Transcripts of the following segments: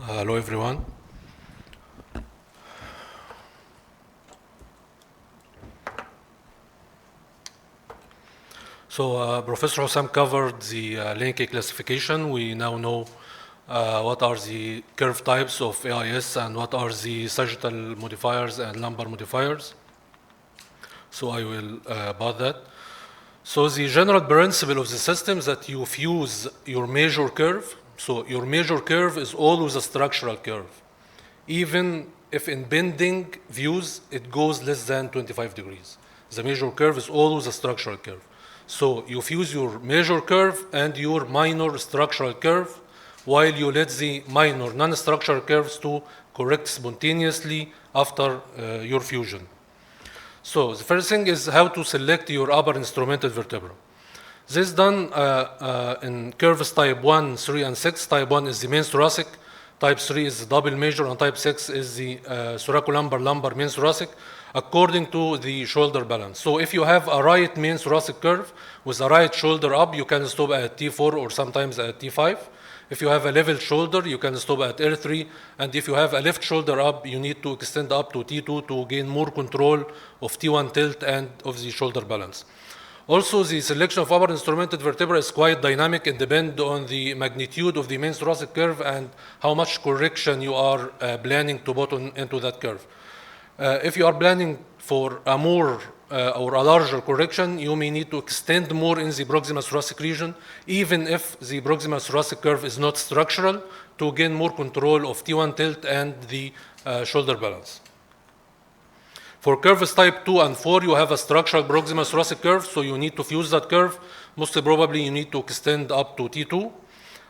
Hello everyone. So Professor Hossam covered the Linke classification. We now know what are the curve types of AIS and what are the sagittal modifiers and lumbar modifiers. So I will about that. So the general principle of the system is that you fuse your major curve. So your major curve is always a structural curve. Even if in bending views, it goes less than 25 degrees. The major curve is always a structural curve. So you fuse your major curve and your minor structural curve while you let the minor non-structural curves to correct spontaneously after your fusion. So the first thing is how to select your upper instrumented vertebra. This is done in curves type 1, 3, and 6. Type 1 is the main thoracic, type 3 is the double major, and type 6 is the thoracolumbar lumbar main thoracic according to the shoulder balance. So if you have a right main thoracic curve with a right shoulder up, you can stop at T4 or sometimes at T5. If you have a level shoulder, you can stop at L3, and if you have a left shoulder up, you need to extend up to T2 to gain more control of T1 tilt and of the shoulder balance. Also, the selection of upper instrumented vertebra is quite dynamic and depends on the magnitude of the main thoracic curve and how much correction you are planning to put into that curve. If you are planning for a more or a larger correction, you may need to extend more in the proximal thoracic region, even if the proximal thoracic curve is not structural, to gain more control of T1 tilt and the shoulder balance. For curves type 2 and 4, you have a structural proximal thoracic curve, so you need to fuse that curve. Most probably, you need to extend up to T2.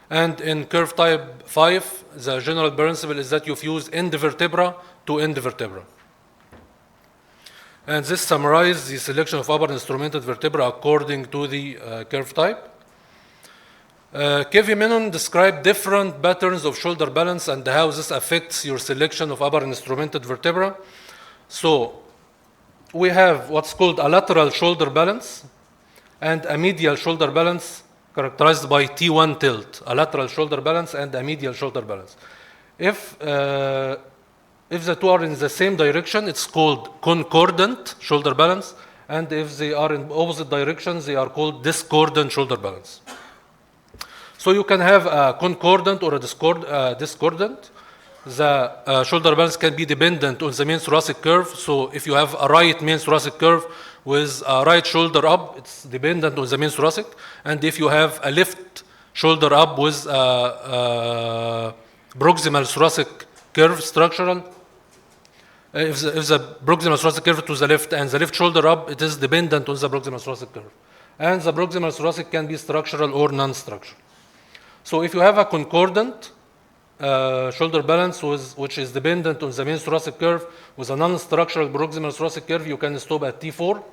And in curve type 5, the general principle is that you fuse end vertebra to end vertebra. And this summarizes the selection of upper instrumented vertebra according to the curve type. Kevi Menon described different patterns of shoulder balance and how this affects your selection of upper instrumented vertebra. So we have what's called a lateral shoulder balance and a medial shoulder balance characterized by T1 tilt, a lateral shoulder balance and a medial shoulder balance. If the two are in the same direction, it's called concordant shoulder balance, and if they are in opposite directions, they are called discordant shoulder balance. So you can have a concordant or a discordant. The shoulder balance can be dependent on the main thoracic curve. So if you have a right main thoracic curve with a right shoulder up, it's dependent on the main thoracic. And if you have a left shoulder up with a proximal thoracic curve structural, if the proximal thoracic curve to the left and the left shoulder up, it is dependent on the proximal thoracic curve. And the proximal thoracic can be structural or non-structural. So if you have a concordant shoulder balance which is dependent on the main thoracic curve with a non-structural proximal thoracic curve, you can stop at T4.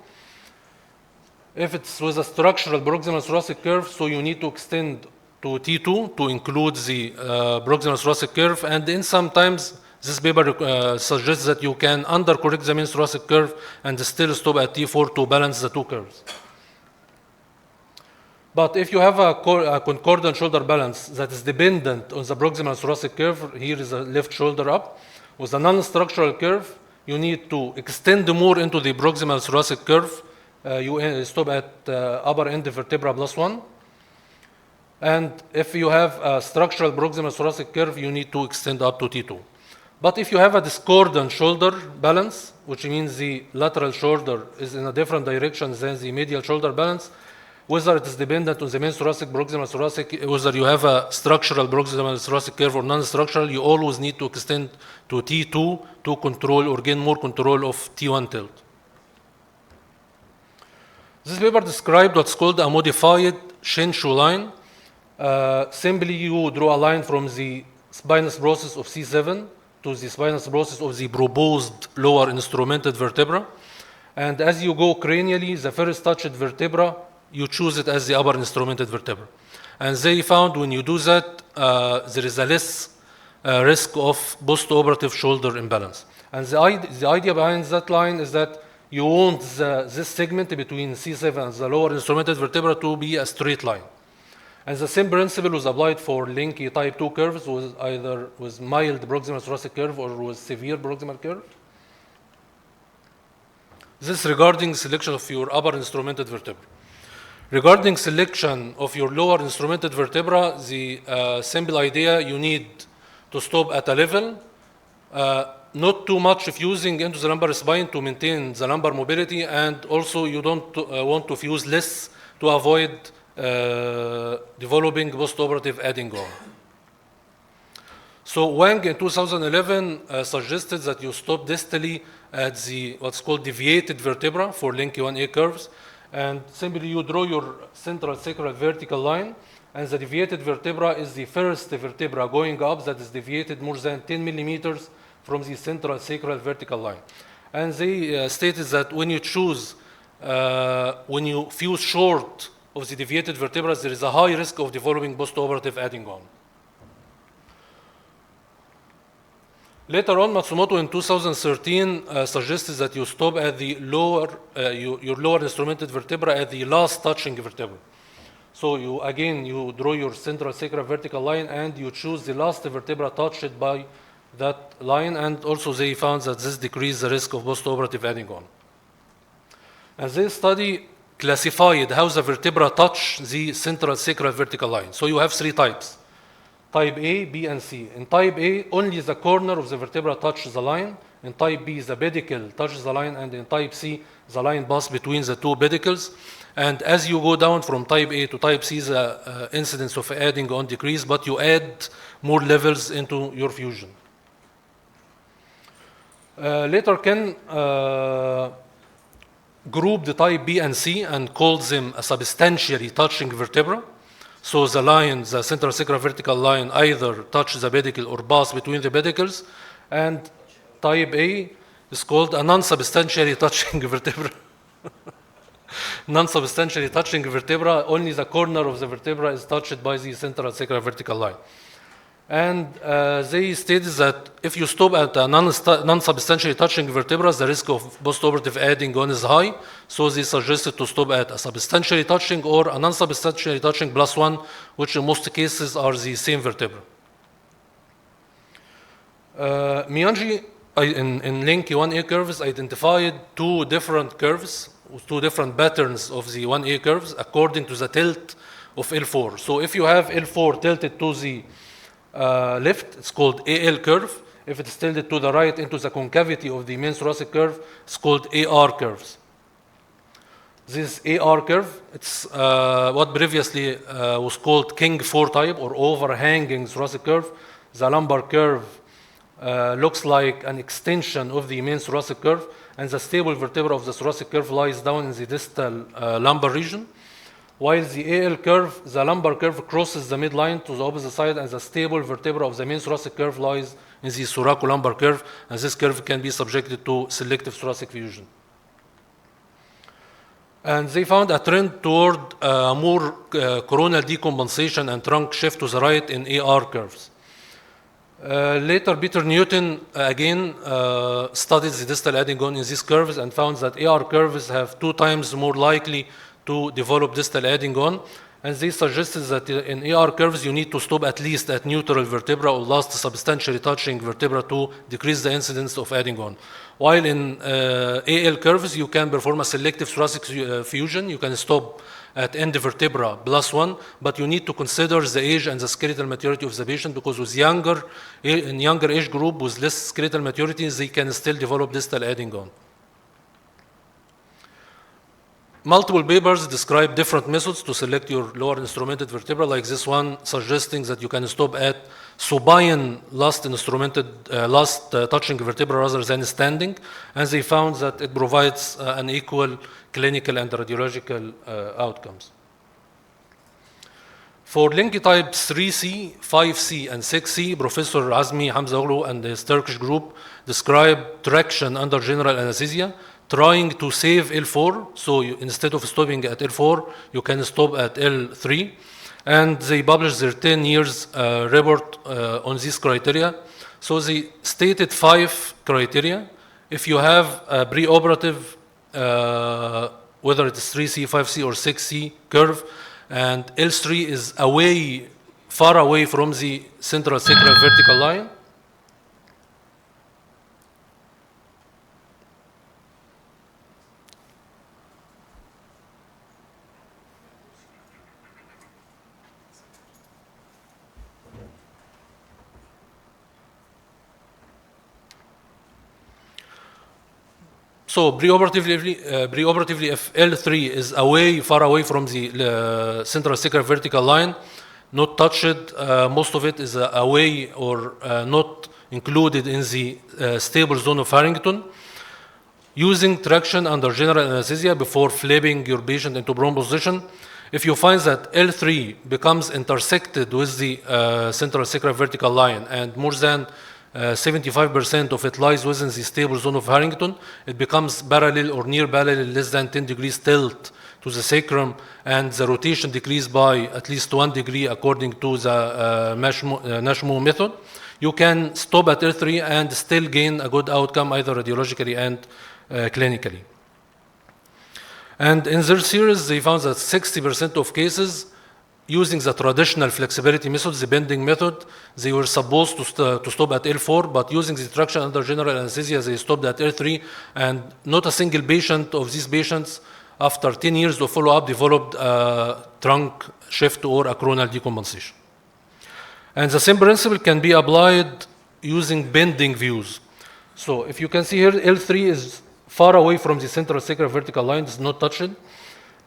If it's with a structural proximal thoracic curve, so you need to extend to T2 to include the proximal thoracic curve, and then sometimes this paper suggests that you can undercorrect the main thoracic curve and still stop at T4 to balance the two curves. But if you have a concordant shoulder balance that is dependent on the proximal thoracic curve, here is a left shoulder up, with a non-structural curve, you need to extend more into the proximal thoracic curve. You stop at upper end vertebra plus 1. And if you have a structural proximal thoracic curve, you need to extend up to T2. But if you have a discordant shoulder balance, which means the lateral shoulder is in a different direction than the medial shoulder balance, whether it is dependent on the main thoracic, proximal thoracic, whether you have a structural proximal thoracic curve or non-structural, you always need to extend to T2 to control or gain more control of T1 tilt. This paper described what's called a modified Shenshu line. Simply you draw a line from the spinous process of C7 to the spinous process of the proposed lower instrumented vertebra. And as you go cranially, the first touched vertebra, you choose it as the upper instrumented vertebra. And they found when you do that, there is a less risk of post-operative shoulder imbalance. And the idea behind that line is that you want this segment between C7 and the lower instrumented vertebra to be a straight line. And the same principle was applied for Linky type 2 curves, with either with mild proximal thoracic curve or with severe proximal curve. This regarding selection of your upper instrumented vertebra. Regarding selection of your lower instrumented vertebra, the simple idea, you need to stop at a level, not too much fusing into the lumbar spine to maintain the lumbar mobility, and also you don't want to fuse less to avoid developing postoperative adding on. So Wang in 2011 suggested that you stop distally at the what's called deviated vertebra for Linky 1A curves, and simply you draw your central sacral vertical line, and the deviated vertebra is the first vertebra going up that is deviated more than 10 millimeters from the central sacral vertical line. And they stated that when you choose, when you fuse short of the deviated vertebra, there is a high risk of developing postoperative adding on. Later on, Matsumoto in 2013 suggested that you stop at the lower, your lower instrumented vertebra at the last touching vertebra. So you draw your central sacral vertical line and you choose the last vertebra touched by that line, and also they found that this decreased the risk of postoperative adding on. And this study classified how the vertebra touch the central sacral vertical line. So you have three types: type A, B, and C. In type A, only the corner of the vertebra touches the line. In type B, the pedicle touches the line, and in type C, the line passes between the two pedicles. And as you go down from type A to type C, the incidence of adding on decrease, but you add more levels into your fusion. Later, Ken grouped the type B and C and called them a substantially touching vertebra. So the line, the central sacral vertical line, either touches the pedicle or passes between the pedicles. And type A is called a non-substantially touching vertebra. Non-substantially touching vertebra, only the corner of the vertebra is touched by the central sacral vertical line. And they stated that if you stop at a non-substantially touching vertebra, the risk of postoperative adding on is high. So they suggested to stop at a substantially touching or a non-substantially touching plus one, which in most cases are the same vertebra. Miyanji in Linky 1A curves identified two different curves, two different patterns of the 1A curves according to the tilt of L4. So if you have L4 tilted to the left, it's called AL curve. If it's tilted to the right into the concavity of the main thoracic curve, it's called AR curves. This AR curve, it's what previously was called King 4 type or overhanging thoracic curve. The lumbar curve looks like an extension of the main thoracic curve, and the stable vertebra of the thoracic curve lies down in the distal lumbar region. While the AL curve, the lumbar curve crosses the midline to the opposite side, and the stable vertebra of the main thoracic curve lies in the thoracolumbar curve, and this curve can be subjected to selective thoracic fusion. And they found a trend toward more coronal decompensation and trunk shift to the right in AR curves. Later, Peter Newton again studied the distal adding on in these curves and found that AR curves have 2 times more likely to develop distal adding on, and they suggested that in AR curves you need to stop at least at neutral vertebra or last substantially touching vertebra to decrease the incidence of adding on. While in AL curves you can perform a selective thoracic fusion, you can stop at end vertebra plus 1, but you need to consider the age and the skeletal maturity of the patient, because with younger age group with less skeletal maturity, they can still develop distal adding on. Multiple papers describe different methods to select your lower instrumented vertebra, like this one suggesting that you can stop at supine last touching vertebra rather than standing, and they found that it provides an equal clinical and radiological outcomes. For Linky type 3C, 5C, and 6C, Professor Azmi Hamzaoglu and his Turkish group described traction under general anesthesia, trying to save L4, so instead of stopping at L4, you can stop at L3. And they published their 10 years report on these criteria. So they stated 5 criteria. If you have a preoperative, whether it's 3C, 5C, or 6C curve, and L3 is away, far away from the central sacral vertical line. So preoperatively, if L3 is away, far away from the central sacral vertical line, not touched, most of it is away or not included in the stable zone of Harrington. Using traction under general anesthesia before flipping your patient into prone position, if you find that L3 becomes intersected with the central sacral vertical line and more than 75% of it lies within the stable zone of Harrington, it becomes parallel or near parallel, less than 10 degrees tilt to the sacrum, and the rotation decreased by at least 1 degree according to the Nashmo method. You can stop at L3 and still gain a good outcome, either radiologically and clinically. And in their series, they found that 60% of cases using the traditional flexibility method, the bending method, they were supposed to stop at L4, but using the traction under general anesthesia, they stopped at L3, and not a single patient of these patients, after 10 years of follow-up, developed a trunk shift or a coronal decompensation. And the same principle can be applied using bending views. So if you can see here, L3 is far away from the central sacral vertical line, it's not touched.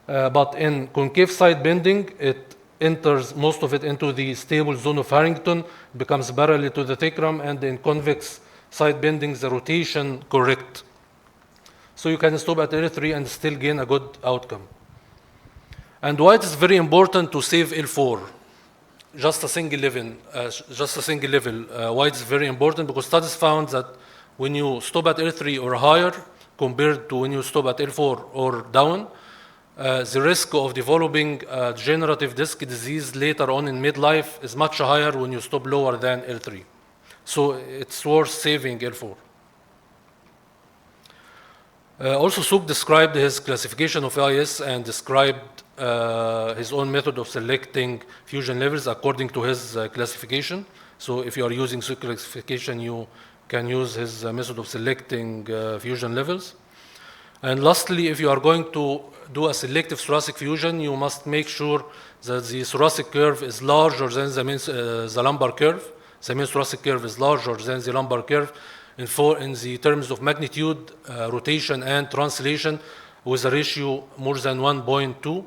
But in concave side bending, it enters most of it into the stable zone of Harrington, becomes parallel to the sacrum, and in convex side bending, the rotation correct. So you can stop at L3 and still gain a good outcome. And why it is very important to save L4, just a single level, why it's very important? Because studies found that when you stop at L3 or higher, compared to when you stop at L4 or down, the risk of developing degenerative disc disease later on in midlife is much higher when you stop lower than L3. So it's worth saving L4. Also, Suk described his classification of AIS and described his own method of selecting fusion levels according to his classification. So if you are using Suk classification, you can use his method of selecting fusion levels. And lastly, if you are going to do a selective thoracic fusion, you must make sure that the thoracic curve is larger than the lumbar curve. The main thoracic curve is larger than the lumbar curve in the terms of magnitude, rotation, and translation, with a ratio more than 1.2.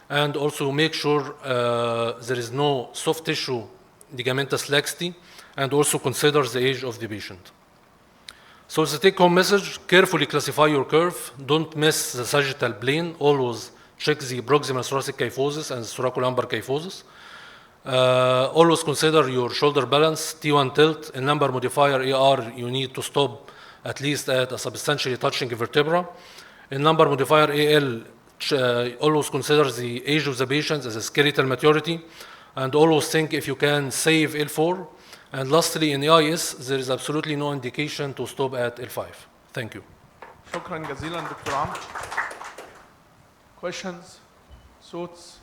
And also make sure there is no soft tissue ligamentous laxity, and also consider the age of the patient. So the take-home message: carefully classify your curve. Don't miss the sagittal plane. Always check the proximal thoracic kyphosis and thoracolumbar kyphosis. Always consider your shoulder balance, T1 tilt. In lumbar modifier AR, you need to stop at least at a substantially touching vertebra. In lumbar modifier AL, always consider the age of the patient as a skeletal maturity, and always think if you can save L4. And lastly, in AIS, there is absolutely no indication to stop at L5. Thank you. شكرا جزيلا دكتور عمرو. Questions, thoughts?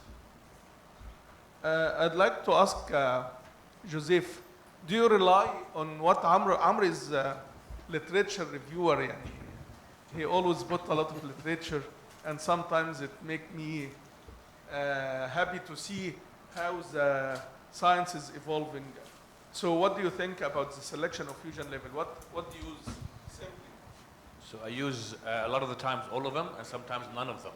I'd like to ask Joseph, do you rely on what Amr is literature reviewer يعني? He always put a lot of literature, and sometimes it makes me happy to see how the science is evolving. So what do you think about the selection of fusion level? What do you use simply? So I use a lot of the times all of them, and sometimes none of them.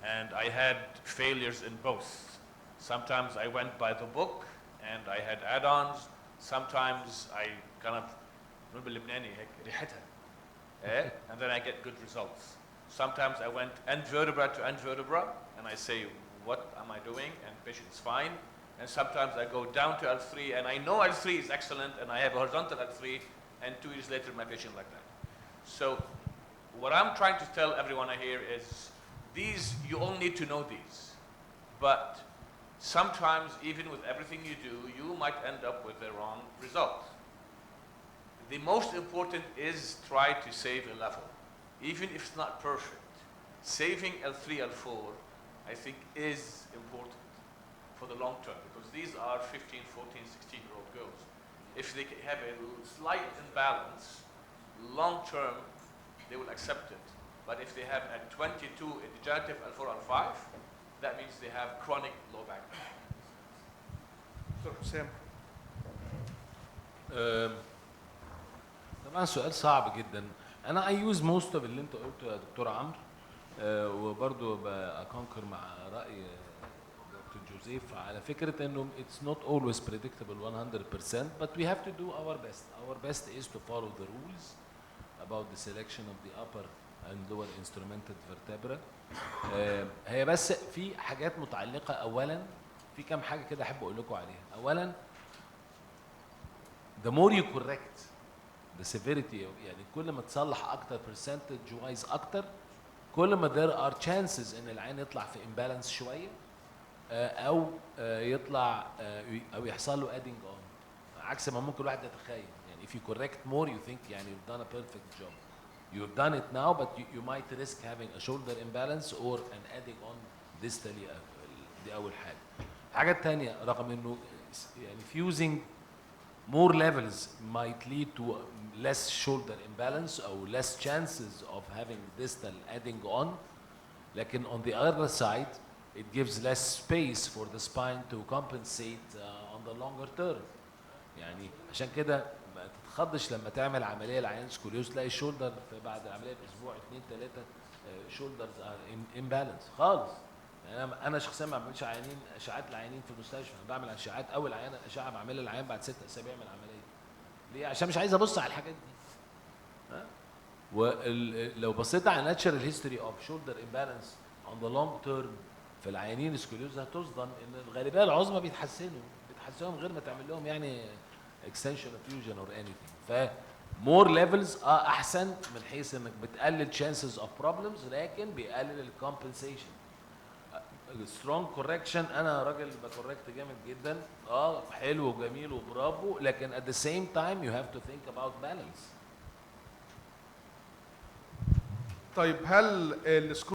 And I had failures in both. Sometimes I went by the book and I had add-ons. Sometimes I kind of and then I get good results. Sometimes I went end vertebra to end vertebra and I say, what am I doing? And patient's fine. And sometimes I go down to L3 and I know L3 is excellent and I have a horizontal L3, and 2 years later my patient like that. So what I'm trying to tell everyone here is these, you all need to know these. But sometimes even with everything you do, you might end up with the wrong result. The most important is try to save a level, even if it's not perfect. Saving L3, L4 I think is important for the long term, because these are 15, 14, 16-year-old girls. If they have a slight imbalance, long term, they will accept it. But if they have at 22 a degenerative L4, L5, that means they have chronic low back pain. دكتور حسام. طبعا سؤال صعب جدا. انا I use most of اللي انت قلته يا دكتور عمرو، وبرضه بأكونكر مع رأي دكتور جوزيف على فكرة انه it's not always predictable 100%, but we have to do our best. Our best is to follow the rules about the selection of the upper and lower instrumented vertebra. هي بس في حاجات متعلقة. اولا في كام حاجة كده احب اقول لكم عليها. اولا the more you correct the severity، يعني كل ما تصلح اكتر percentage wise اكتر، كل ما there are chances ان العين يطلع في imbalance شويه، او يطلع او يحصل له adding on، عكس ما ممكن الواحد يتخيل. يعني if you correct more you think يعني you've done a perfect job. You've done it now, but you might risk having a shoulder imbalance or an adding on distally. دي اول حاجه. الحاجه الثانيه رغم انه يعني fusing more levels might lead to less shoulder imbalance or less chances of having distal adding on. لكن on the other side, it gives less space for the spine to compensate on the longer term. يعني عشان كده ما تتخضش لما تعمل عمليه لعيان سكوليوز تلاقي الشولدر بعد العمليه باسبوع 2 3 shoulders are imbalance خالص. يعني انا شخصيا ما بعملش اشعاعات للعيانين في المستشفى. انا بعمل اشعاعات اول اشعه بعملها للعيان بعد 6 اسابيع من العمليه. ليه؟ عشان مش عايز ابص على الحاجات دي. ولو بصيت على ناتشرال هيستوري اوف شولدر امبالانس اون ذا لونج تيرم في العيانين سكوليوز هتصدم ان الغالبيه العظمى بيتحسنوا من غير ما تعمل لهم يعني اكستنشن اوف فيوجن اور اني ثينج. مور ليفلز احسن من حيث انك بتقلل chances اوف بروبلمز، لكن بيقلل الكومبنسيشن. سترونج كوركشن، انا راجل بكوركت جامد جدا، حلو وجميل وبرافو، لكن at the same time you have to think about balance. طيب هل السكرو